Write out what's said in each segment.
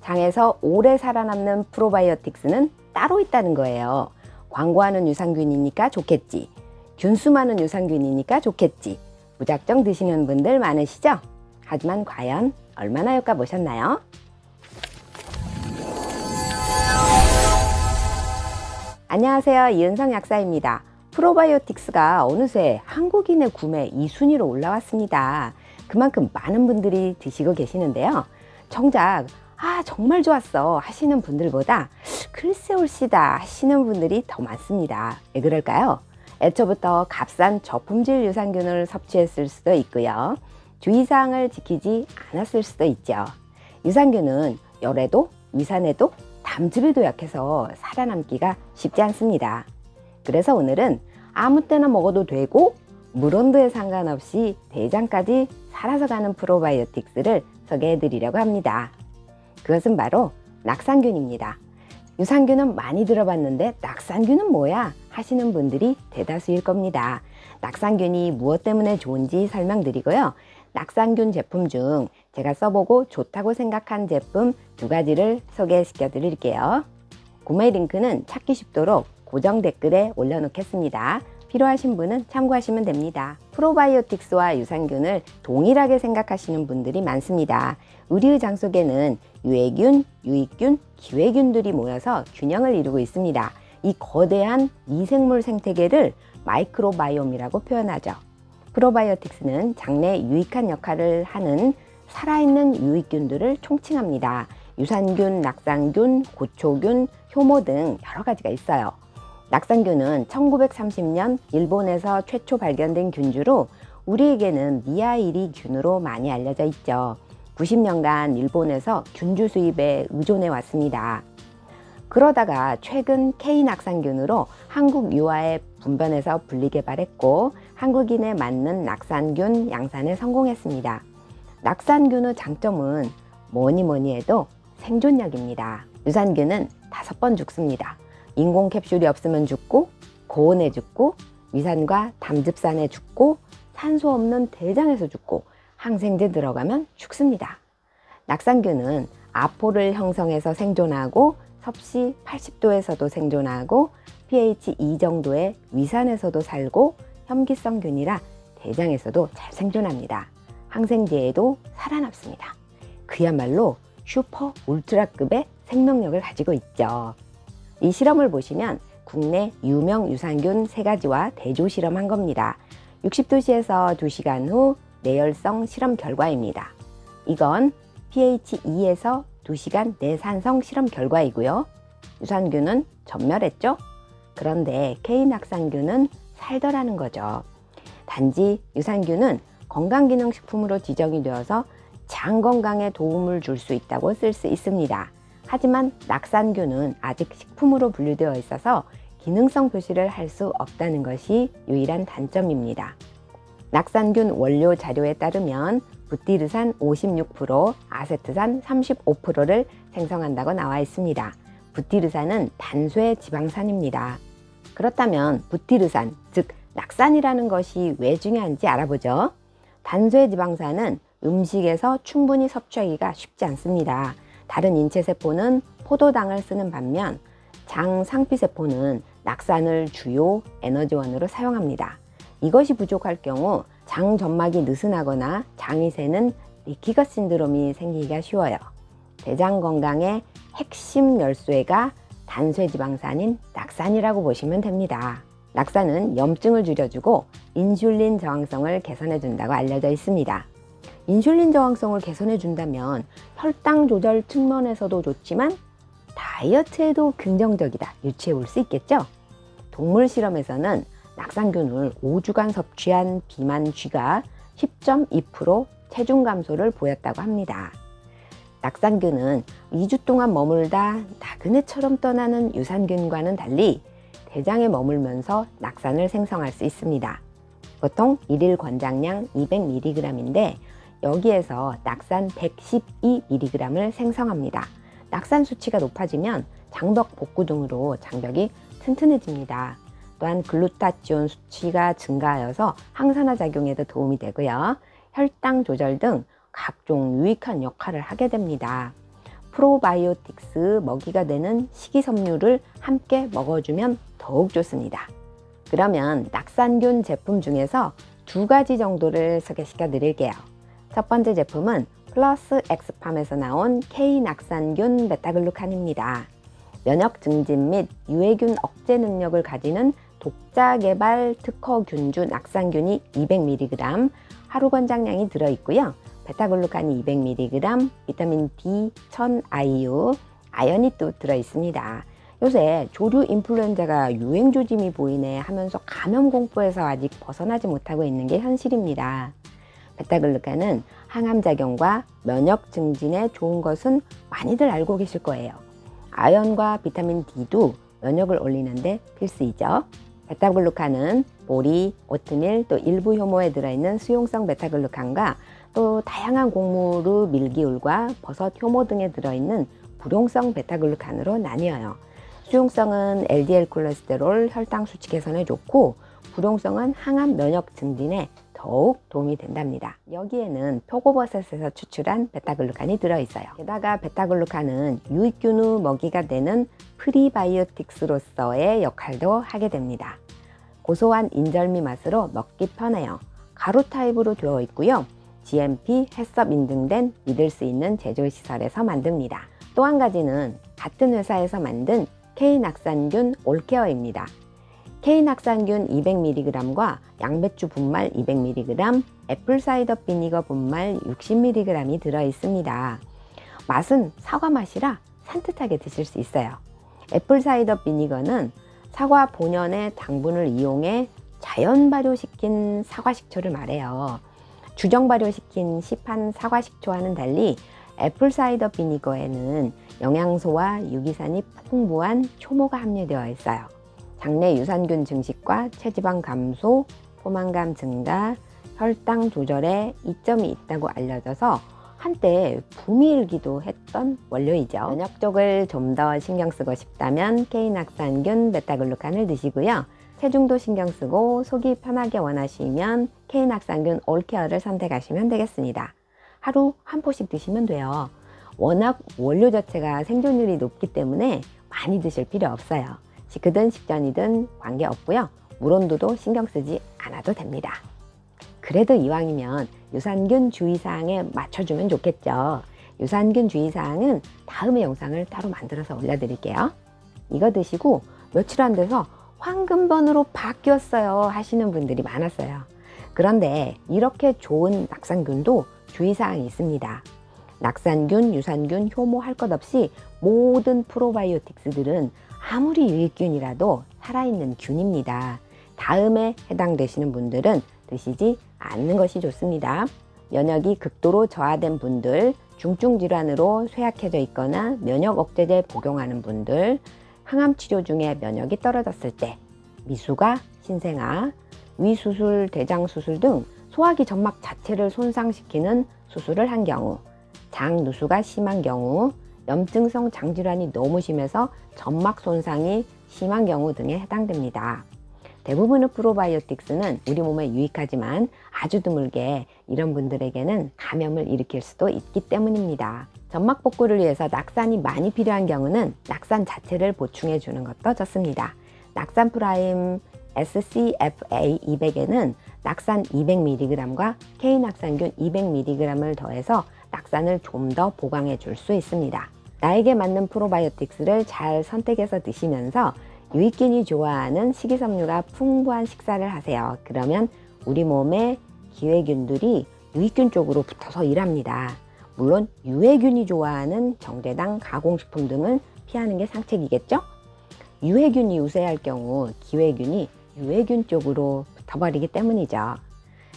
장에서 오래 살아남는 프로바이오틱스는 따로 있다는 거예요. 광고하는 유산균이니까 좋겠지. 균수 많은 유산균이니까 좋겠지. 무작정 드시는 분들 많으시죠? 하지만 과연 얼마나 효과 보셨나요? 안녕하세요. 이은성 약사입니다. 프로바이오틱스가 어느새 한국인의 구매 2순위로 올라왔습니다. 그만큼 많은 분들이 드시고 계시는데요. 정작 정말 좋았어 하시는 분들보다 글쎄 옳시다 하시는 분들이 더 많습니다. 왜 그럴까요? 애초부터 값싼 저품질 유산균을 섭취했을 수도 있고요. 주의사항을 지키지 않았을 수도 있죠. 유산균은 열에도 위산에도 담즙에도 약해서 살아남기가 쉽지 않습니다. 그래서 오늘은 아무 때나 먹어도 되고 물온도에 상관없이 대장까지 살아서 가는 프로바이오틱스를 소개해 드리려고 합니다. 그것은 바로 낙산균입니다. 유산균은 많이 들어봤는데 낙산균은 뭐야? 하시는 분들이 대다수일 겁니다. 낙산균이 무엇 때문에 좋은지 설명드리고요. 낙산균 제품 중 제가 써보고 좋다고 생각한 제품 2가지를 소개시켜 드릴게요. 구매 링크는 찾기 쉽도록 고정 댓글에 올려놓겠습니다. 필요하신 분은 참고하시면 됩니다. 프로바이오틱스와 유산균을 동일하게 생각하시는 분들이 많습니다. 우리 의장 속에는 유해균, 유익균, 기회균들이 모여서 균형을 이루고 있습니다. 이 거대한 미생물 생태계를 마이크로바이옴이라고 표현하죠. 프로바이오틱스는 장내 유익한 역할을 하는 살아있는 유익균들을 총칭합니다. 유산균, 낙산균, 고초균, 효모 등 여러 가지가 있어요. 낙산균은 1930년 일본에서 최초 발견된 균주로 우리에게는 미아이리균으로 많이 알려져 있죠. 90년간 일본에서 균주 수입에 의존해 왔습니다. 그러다가 최근 K낙산균으로 한국 유아에 분변해서 분리개발했고 한국인에 맞는 낙산균 양산에 성공했습니다. 낙산균의 장점은 뭐니 해도 생존력입니다. 유산균은 5번 죽습니다. 인공 캡슐이 없으면 죽고, 고온에 죽고, 위산과 담즙산에 죽고, 산소 없는 대장에서 죽고, 항생제 들어가면 죽습니다. 낙산균은 아포를 형성해서 생존하고 섭씨 80도에서도 생존하고 pH 2 정도의 위산에서도 살고 혐기성균이라 대장에서도 잘 생존합니다. 항생제에도 살아남습니다. 그야말로 슈퍼 울트라급의 생명력을 가지고 있죠. 이 실험을 보시면 국내 유명 유산균 3가지와 대조 실험한 겁니다. 60도씨에서 2시간 후 내열성 실험 결과입니다. 이건 pH 2에서 2시간 내산성 실험 결과이고요. 유산균은 전멸했죠? 그런데 K낙산균은 살더라는 거죠. 단지 유산균은 건강기능식품으로 지정이 되어서 장 건강에 도움을 줄 수 있다고 쓸 수 있습니다. 하지만 낙산균은 아직 식품으로 분류되어 있어서 기능성 표시를 할 수 없다는 것이 유일한 단점입니다. 낙산균 원료 자료에 따르면 부티르산 56%, 아세트산 35%를 생성한다고 나와 있습니다. 부티르산은 단쇄 지방산입니다. 그렇다면 부티르산, 즉 낙산이라는 것이 왜 중요한지 알아보죠. 단쇄 지방산은 음식에서 충분히 섭취하기가 쉽지 않습니다. 다른 인체세포는 포도당을 쓰는 반면 장 상피세포는 낙산을 주요 에너지원으로 사용합니다. 이것이 부족할 경우 장 점막이 느슨하거나 장이 새는 리키거 신드롬이 생기기가 쉬워요. 대장 건강의 핵심 열쇠가 단쇄지방산인 낙산이라고 보시면 됩니다. 낙산은 염증을 줄여주고 인슐린 저항성을 개선해 준다고 알려져 있습니다. 인슐린 저항성을 개선해 준다면 혈당 조절 측면에서도 좋지만 다이어트에도 긍정적이다 유추해 볼 수 있겠죠? 동물 실험에서는 낙산균을 5주간 섭취한 비만 쥐가 10.2% 체중 감소를 보였다고 합니다. 낙산균은 2주 동안 머물다 나그네처럼 떠나는 유산균과는 달리 대장에 머물면서 낙산을 생성할 수 있습니다. 보통 1일 권장량 200mg인데 여기에서 낙산 112mg을 생성합니다. 낙산 수치가 높아지면 장벽 복구 등으로 장벽이 튼튼해집니다. 또한 글루타치온 수치가 증가하여서 항산화 작용에도 도움이 되고요. 혈당 조절 등 각종 유익한 역할을 하게 됩니다. 프로바이오틱스 먹이가 되는 식이섬유를 함께 먹어주면 더욱 좋습니다. 그러면 낙산균 제품 중에서 두 가지 정도를 소개시켜 드릴게요. 첫 번째 제품은 플러스 엑스팜에서 나온 K낙산균 베타글루칸입니다. 면역 증진 및 유해균 억제 능력을 가지는 독자 개발 특허균주 낙산균이 200mg, 하루 권장량이 들어있고요. 베타글루칸이 200mg, 비타민 D 1000IU, 아연이 또 들어있습니다. 요새 조류 인플루엔자가 유행 조짐이 보이네 하면서 감염 공포에서 아직 벗어나지 못하고 있는 게 현실입니다. 베타글루칸은 항암작용과 면역 증진에 좋은 것은 많이들 알고 계실 거예요. 아연과 비타민 D도 면역을 올리는데 필수이죠. 베타글루칸은 보리, 오트밀, 또 일부 효모에 들어있는 수용성 베타글루칸과 또 다양한 곡물의 밀기울과 버섯, 효모 등에 들어있는 불용성 베타글루칸으로 나뉘어요. 수용성은 LDL 콜레스테롤 혈당 수치 개선에 좋고, 불용성은 항암 면역 증진에 더욱 도움이 된답니다. 여기에는 표고버섯에서 추출한 베타글루칸이 들어있어요. 게다가 베타글루칸은 유익균의 먹이가 되는 프리바이오틱스로서의 역할도 하게 됩니다. 고소한 인절미 맛으로 먹기 편해요. 가루 타입으로 되어 있고요. GMP, 해썹 인증된 믿을 수 있는 제조시설에서 만듭니다. 또 한 가지는 같은 회사에서 만든 K낙산균 올케어입니다. K낙산균 200mg과 양배추 분말 200mg, 애플사이더 비니거 분말 60mg이 들어있습니다. 맛은 사과 맛이라 산뜻하게 드실 수 있어요. 애플사이더 비니거는 사과 본연의 당분을 이용해 자연 발효시킨 사과식초를 말해요. 주정 발효시킨 시판 사과식초와는 달리 애플사이더 비니거에는 영양소와 유기산이 풍부한 효모가 함유되어 있어요. 장내 유산균 증식과 체지방 감소, 포만감 증가, 혈당 조절에 이점이 있다고 알려져서 한때 붐이 일기도 했던 원료이죠. 면역 쪽을 좀 더 신경 쓰고 싶다면 K낙산균 베타글루칸을 드시고요. 체중도 신경 쓰고 속이 편하게 원하시면 K낙산균 올케어를 선택하시면 되겠습니다. 하루 한 포씩 드시면 돼요. 워낙 원료 자체가 생존율이 높기 때문에 많이 드실 필요 없어요. 시크든 식전이든 관계없고요. 물온도도 신경 쓰지 않아도 됩니다. 그래도 이왕이면 유산균 주의사항에 맞춰주면 좋겠죠. 유산균 주의사항은 다음에 영상을 따로 만들어서 올려드릴게요. 이거 드시고 며칠 안 돼서 황금번으로 바뀌었어요 하시는 분들이 많았어요. 그런데 이렇게 좋은 낙산균도 주의사항이 있습니다. 낙산균, 유산균, 효모 할 것 없이 모든 프로바이오틱스들은 아무리 유익균이라도 살아있는 균입니다. 다음에 해당되시는 분들은 드시지 않는 것이 좋습니다. 면역이 극도로 저하된 분들, 중증 질환으로 쇠약해져 있거나 면역 억제제 복용하는 분들, 항암 치료 중에 면역이 떨어졌을 때, 미수가, 신생아, 위수술, 대장수술 등 소화기 점막 자체를 손상시키는 수술을 한 경우, 장 누수가 심한 경우, 염증성 장질환이 너무 심해서 점막 손상이 심한 경우 등에 해당됩니다. 대부분의 프로바이오틱스는 우리 몸에 유익하지만 아주 드물게 이런 분들에게는 감염을 일으킬 수도 있기 때문입니다. 점막 복구를 위해서 낙산이 많이 필요한 경우는 낙산 자체를 보충해 주는 것도 좋습니다. 낙산 프라임 SCFA 200에는 낙산 200mg과 K낙산균 200mg을 더해서 낙산을 좀 더 보강해 줄 수 있습니다. 나에게 맞는 프로바이오틱스를 잘 선택해서 드시면서 유익균이 좋아하는 식이섬유가 풍부한 식사를 하세요. 그러면 우리 몸에 기회균들이 유익균 쪽으로 붙어서 일합니다. 물론 유해균이 좋아하는 정제당, 가공식품 등은 피하는 게 상책이겠죠? 유해균이 우세할 경우 기회균이 유해균 쪽으로 붙어버리기 때문이죠.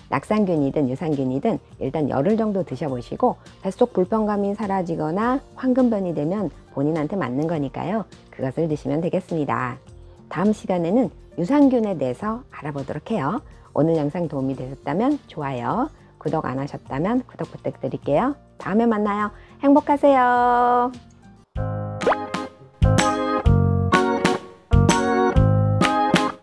낙산균이든 유산균이든 일단 열흘 정도 드셔보시고 뱃속 불편감이 사라지거나 황금변이 되면 본인한테 맞는 거니까요. 그것을 드시면 되겠습니다. 다음 시간에는 유산균에 대해서 알아보도록 해요. 오늘 영상 도움이 되셨다면 좋아요, 구독 안 하셨다면 구독 부탁드릴게요. 다음에 만나요. 행복하세요.